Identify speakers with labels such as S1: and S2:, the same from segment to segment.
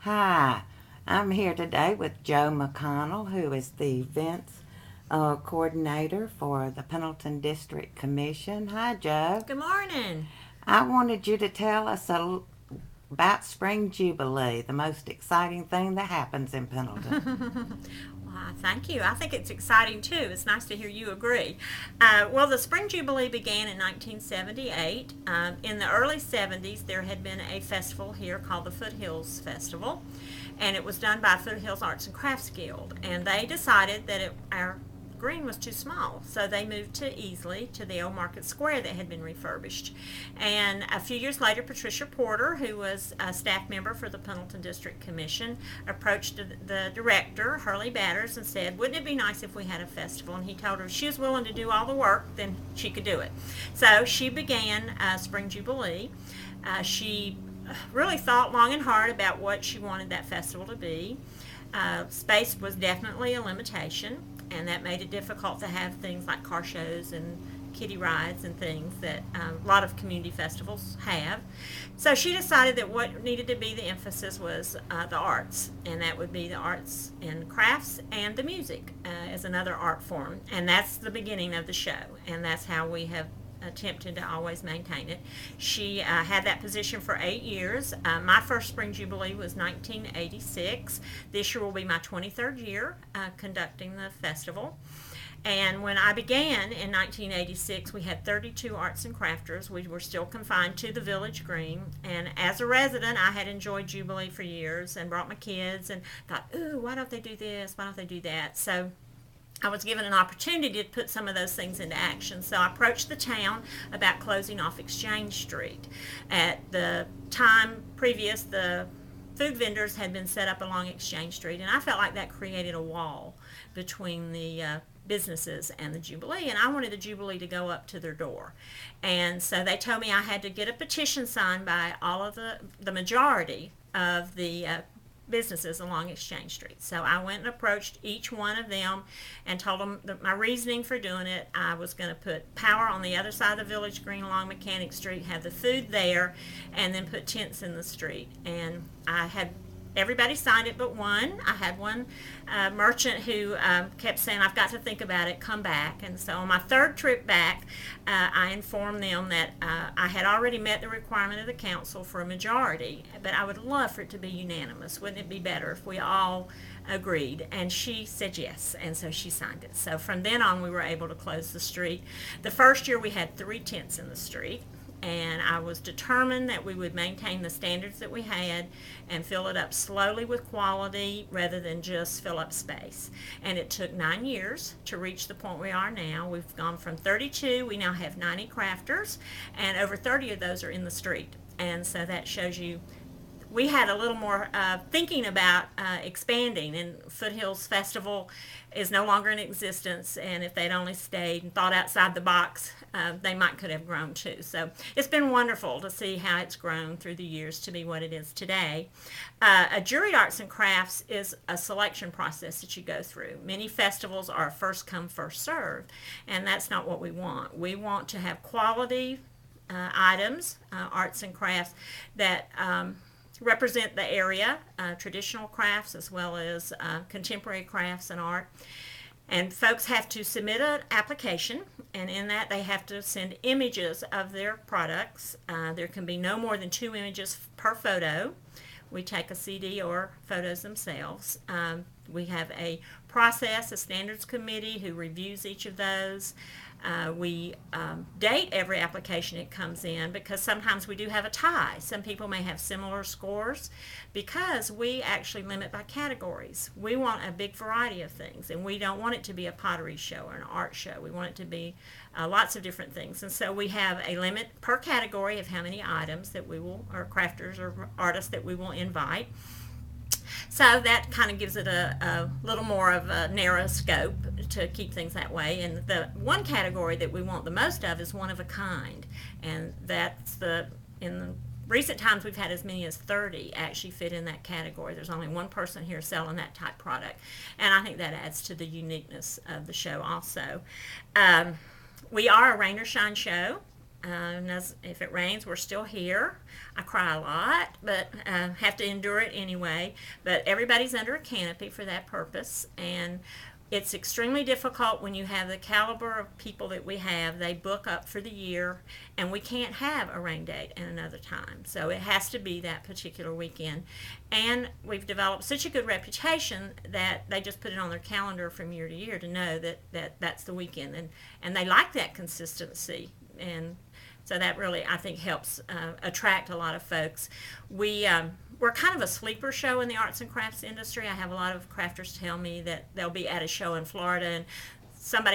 S1: Hi, I'm here today with Joe McConnell, who is the events coordinator for the Pendleton District Commission. Hi, Joe.
S2: Good morning.
S1: I wanted you to tell us about Spring Jubilee, the most exciting thing that happens in Pendleton.
S2: Well, thank you. I think it's exciting too. It's nice to hear you agree. Well, the Spring Jubilee began in 1978. In the early 70s, there had been a festival here called the Foothills Festival, and it was done by Foothills Arts and Crafts Guild. And they decided that our green was too small, so they moved to Easley, to the old Market Square that had been refurbished. And a few years later, Patricia Porter, who was a staff member for the Pendleton District Commission, approached the director, Hurley Batters, and said, wouldn't it be nice if we had a festival? And he told her if she was willing to do all the work, then she could do it. So she began Spring Jubilee. She really thought long and hard about what she wanted that festival to be. Space was definitely a limitation, and that made it difficult to have things like car shows and kiddie rides and things that a lot of community festivals have. So she decided that what needed to be the emphasis was the arts, and that would be the arts and crafts and the music as another art form. And that's the beginning of the show, and that's how we have attempted to always maintain it. She had that position for 8 years. My first Spring Jubilee was 1986. This year will be my 23rd year conducting the festival. And when I began in 1986, we had 32 arts and crafters. We were still confined to the Village Green. And as a resident, I had enjoyed Jubilee for years and brought my kids and thought, ooh, why don't they do this? Why don't they do that? So I was given an opportunity to put some of those things into action. So I approached the town about closing off Exchange Street. At the time previous, the food vendors had been set up along Exchange Street, and I felt like that created a wall between the businesses and the Jubilee, and I wanted the Jubilee to go up to their door. And so they told me I had to get a petition signed by all of the majority of the businesses along Exchange Street. So I went and approached each one of them and told them that my reasoning for doing it. I was going to put power on the other side of the Village Green along Mechanic Street, have the food there, and then put tents in the street. And I had everybody signed it but one. I had one merchant who kept saying, I've got to think about it, come back. And so on my third trip back, I informed them that I had already met the requirement of the council for a majority, but I would love for it to be unanimous. Wouldn't it be better if we all agreed? And she said yes, and so she signed it. So from then on, we were able to close the street. The first year, we had 3 tents in the street, and I was determined that we would maintain the standards that we had and fill it up slowly with quality rather than just fill up space. And it took 9 years to reach the point we are now. We've gone from 32, we now have 90 crafters, and over 30 of those are in the street. And so that shows you we had a little more thinking about expanding, and Foothills Festival is no longer in existence, and if they'd only stayed and thought outside the box, they might could have grown too. So it's been wonderful to see how it's grown through the years to be what it is today. A juried arts and crafts is a selection process that you go through. Many festivals are first come, first served, and that's not what we want. We want to have quality items, arts and crafts that represent the area, traditional crafts as well as contemporary crafts and art. And folks have to submit an application, and in that they have to send images of their products. There can be no more than 2 images per photo. We take a CD or photos themselves. We have a process, a standards committee who reviews each of those. We date every application it comes in, because sometimes we do have a tie. Some people may have similar scores, because we actually limit by categories. We want a big variety of things, and we don't want it to be a pottery show or an art show. We want it to be lots of different things. And so we have a limit per category of how many items that we will, or crafters or artists that we will invite. So that kind of gives it a little more of a narrow scope to keep things that way. And the one category that we want the most of is one of a kind. And that's in recent times we've had as many as 30 actually fit in that category. There's only one person here selling that type product. And I think that adds to the uniqueness of the show also. We are a rain or shine show. And if it rains, we're still here. I cry a lot, but have to endure it anyway. But everybody's under a canopy for that purpose. And it's extremely difficult when you have the caliber of people that we have. They book up for the year, and we can't have a rain date at another time. So it has to be that particular weekend. And we've developed such a good reputation that they just put it on their calendar from year to year to know that that's the weekend. And they like that consistency. And so that really, I think, helps attract a lot of folks. We're kind of a sleeper show in the arts and crafts industry. I have a lot of crafters tell me that they'll be at a show in Florida, and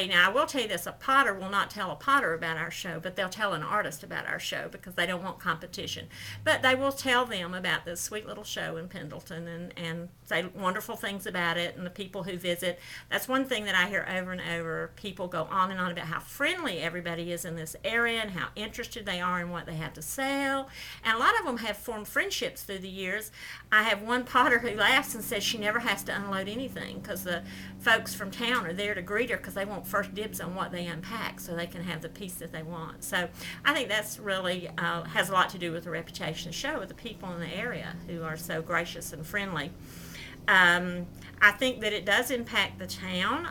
S2: now I will tell you this, a potter will not tell a potter about our show, but they'll tell an artist about our show because they don't want competition. But they will tell them about this sweet little show in Pendleton and say wonderful things about it and the people who visit. That's one thing that I hear over and over. People go on and on about how friendly everybody is in this area and how interested they are in what they have to sell. And a lot of them have formed friendships through the years. I have one potter who laughs and says she never has to unload anything because the folks from town are there to greet her because they want first dibs on what they unpack so they can have the piece that they want. So I think that's really has a lot to do with the reputation of the show, with the people in the area who are so gracious and friendly. I think that it does impact the town.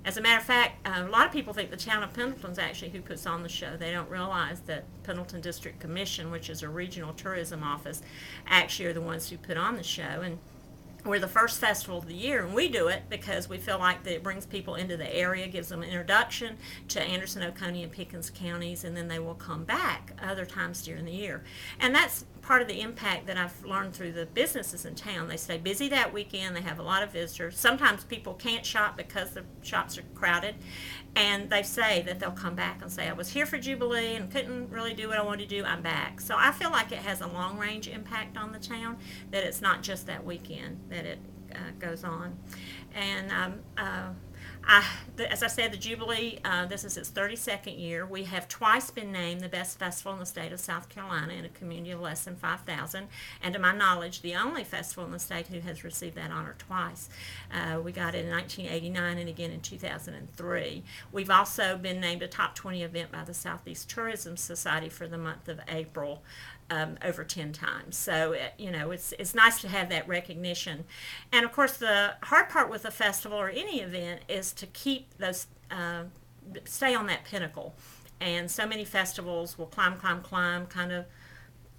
S2: As a matter of fact, a lot of people think the town of Pendleton is actually who puts on the show. They don't realize that Pendleton District Commission, which is a regional tourism office, actually are the ones who put on the show. And we're the first festival of the year, and we do it because we feel like that it brings people into the area, gives them an introduction to Anderson, Oconee, and Pickens counties, and then they will come back other times during the year. And that's part of the impact that I've learned through the businesses in town. They stay busy that weekend. They have a lot of visitors. Sometimes people can't shop because the shops are crowded, and they say that they'll come back and say, I was here for Jubilee and couldn't really do what I wanted to do. I'm back. So I feel like it has a long-range impact on the town, that it's not just that weekend that it goes on. And as I said, the Jubilee, this is its 32nd year. We have twice been named the best festival in the state of South Carolina in a community of less than 5,000. And to my knowledge, the only festival in the state who has received that honor twice. We got it in 1989 and again in 2003. We've also been named a top 20 event by the Southeast Tourism Society for the month of April. Over 10 times. So, it's nice to have that recognition. And of course, the hard part with a festival or any event is to keep those, stay on that pinnacle. And so many festivals will climb, kind of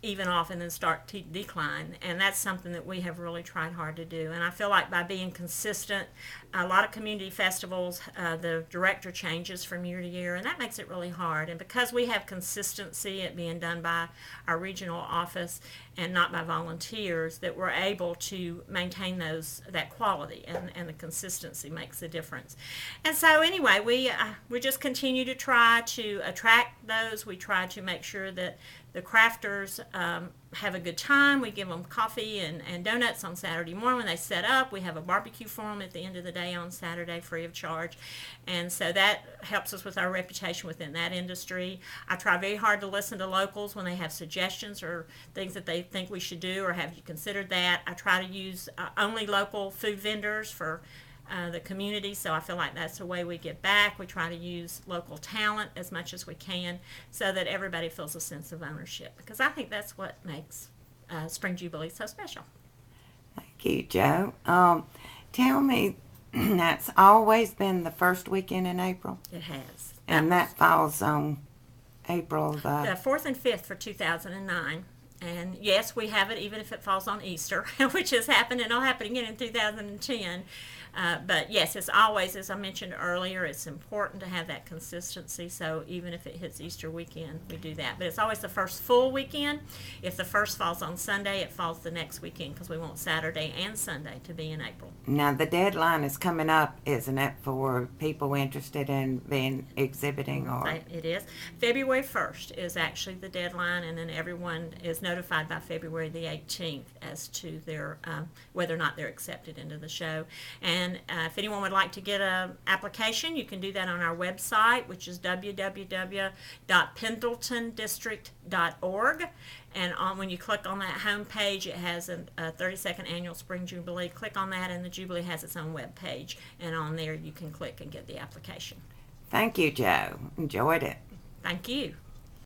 S2: even off and then start to decline. And that's something that we have really tried hard to do. And I feel like by being consistent, a lot of community festivals, the director changes from year to year, and that makes it really hard. And because we have consistency at being done by our regional office and not by volunteers, that we're able to maintain that quality, and the consistency makes a difference. And so anyway, we just continue to try to attract those. We try to make sure that the crafters have a good time. We give them coffee and donuts on Saturday morning when they set up. We have a barbecue for them at the end of the day on Saturday free of charge. And so that helps us with our reputation within that industry. I try very hard to listen to locals when they have suggestions or things that they think we should do, or have you considered that. I try to use only local food vendors for the community, so I feel like that's the way we get back. We try to use local talent as much as we can so that everybody feels a sense of ownership, because I think that's what makes Spring Jubilee so special.
S1: Thank you, Joe. Tell me, that's always been the first weekend in April?
S2: It has.
S1: And that falls on April the
S2: 4th and 5th for 2009. And yes, we have it even if it falls on Easter, which has happened, and it'll happen again in 2010. But yes, it's always, as I mentioned earlier, it's important to have that consistency. So even if it hits Easter weekend, we do that. But it's always the first full weekend. If the first falls on Sunday, it falls the next weekend, because we want Saturday and Sunday to be in April.
S1: Now, the deadline is coming up, isn't it, for people interested in being exhibiting? Or
S2: It is. February 1st is actually the deadline, and then everyone is notified by February the 18th as to their whether or not they're accepted into the show. And if anyone would like to get an application, you can do that on our website, which is www.pendletondistrict.org. And when you click on that home page, it has a 32nd Annual Spring Jubilee. Click on that, and the Jubilee has its own web page. And on there, you can click and get the application.
S1: Thank you, Joe. Enjoyed it.
S2: Thank you.